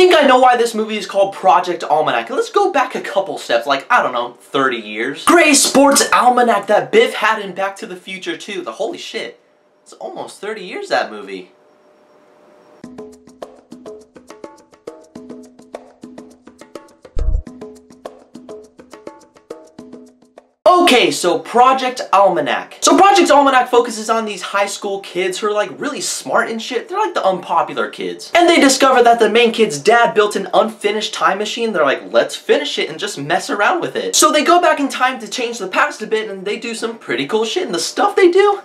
think I know why this movie is called Project Almanac. Let's go back a couple steps, like, I don't know, 30 years. Gray Sports Almanac that Biff had in Back to the Future 2. Holy shit. It's almost 30 years, that movie. Okay, so Project Almanac. So Project Almanac focuses on these high school kids who are like really smart and shit. They're like the unpopular kids. And they discover that the main kid's dad built an unfinished time machine. They're like, let's finish it and just mess around with it. So they go back in time to change the past a bit and they do some pretty cool shit. And the stuff they do,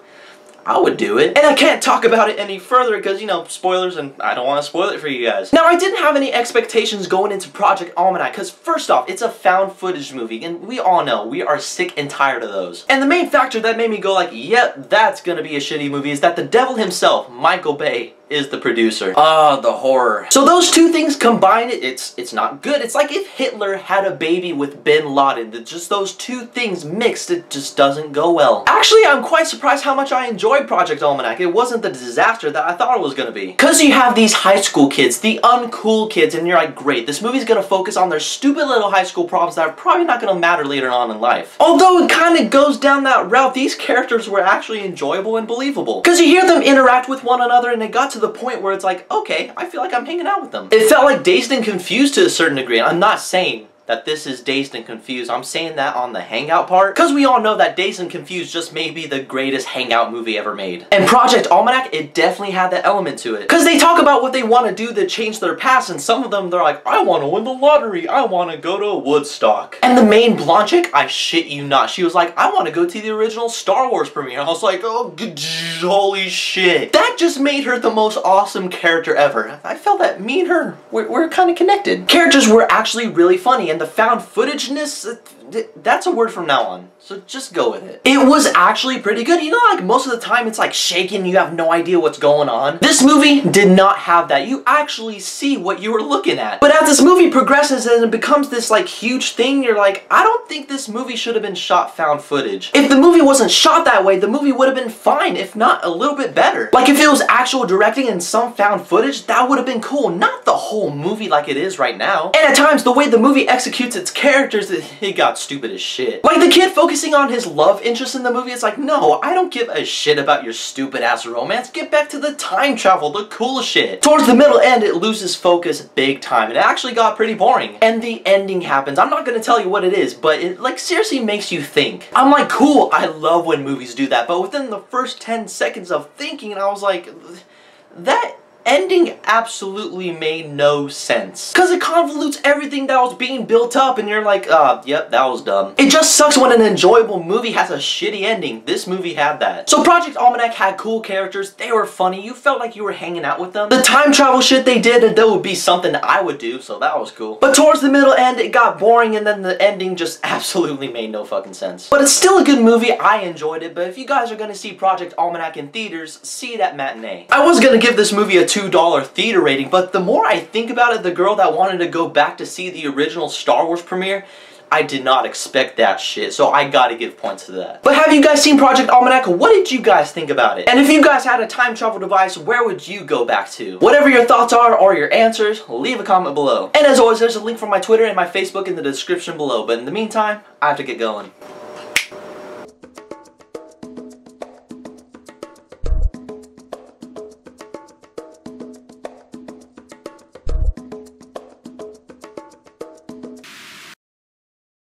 I would do it. And I can't talk about it any further because, you know, spoilers, and I don't want to spoil it for you guys. Now, I didn't have any expectations going into Project Almanac because, first off, it's a found footage movie, and we all know we are sick and tired of those. And the main factor that made me go like, yep, that's gonna be a shitty movie is that the devil himself, Micheal Bay, is the producer. The horror. So those two things combined, it's not good. It's like if Hitler had a baby with Bin Laden. Just those two things mixed, it just doesn't go well. Actually, I'm quite surprised how much I enjoyed Project Almanac. It wasn't the disaster that I thought it was gonna be. Cause you have these high school kids, the uncool kids, and you're like, great, this movie's gonna focus on their stupid little high school problems that are probably not gonna matter later on in life. Although it kinda goes down that route, these characters were actually enjoyable and believable. Cause you hear them interact with one another and it got to the point where it's like, okay, I feel like I'm hanging out with them. It felt like Dazed and Confused to a certain degree. I'm not saying that this is Dazed and Confused. I'm saying that on the hangout part, because we all know that Dazed and Confused just may be the greatest hangout movie ever made. And Project Almanac, it definitely had that element to it. Because they talk about what they want to do to change their past, and some of them, they're like, I want to win the lottery, I want to go to Woodstock. And the main blonde chick, I shit you not, she was like, I want to go to the original Star Wars premiere. I was like, oh, holy shit. That just made her the most awesome character ever. I felt that me and her, we're kind of connected. Characters were actually really funny, and the found footageness, that's a word from now on, so just go with it. It was actually pretty good. You know, like most of the time it's like shaking, you have no idea what's going on. This movie did not have that. You actually see what you were looking at. But as this movie progresses and it becomes this like huge thing, you're like, I don't think this movie should have been shot found footage. If the movie wasn't shot that way, the movie would have been fine, if not a little bit better. Like if it was actual directing and some found footage, that would have been cool, not the whole movie like it is right now. And at times, the way the movie executes its characters, it got stupid as shit. Like the kid focusing on his love interest in the movie, it's like, no, I don't give a shit about your stupid ass romance. Get back to the time travel, the cool shit. Towards the middle end, it loses focus big time. It actually got pretty boring. And the ending happens. I'm not gonna tell you what it is, but it like seriously makes you think. I'm like, cool, I love when movies do that, but within the first 10 seconds of thinking, I was like, that ending absolutely made no sense. Because it convolutes everything that was being built up and you're like, yep, that was dumb. It just sucks when an enjoyable movie has a shitty ending. This movie had that. So Project Almanac had cool characters. They were funny. You felt like you were hanging out with them. The time travel shit they did, and that would be something I would do, so that was cool. But towards the middle end, it got boring and then the ending just absolutely made no fucking sense. But it's still a good movie. I enjoyed it, but if you guys are gonna see Project Almanac in theaters, see it at matinee. I was gonna give this movie a $2 theater rating, but the more I think about it, the girl that wanted to go back to see the original Star Wars premiere, I did not expect that shit, so I gotta give points to that. But have you guys seen Project Almanac? What did you guys think about it? And if you guys had a time travel device, where would you go back to? Whatever your thoughts are or your answers, leave a comment below. And as always, there's a link for my Twitter and my Facebook in the description below, but in the meantime, I have to get going.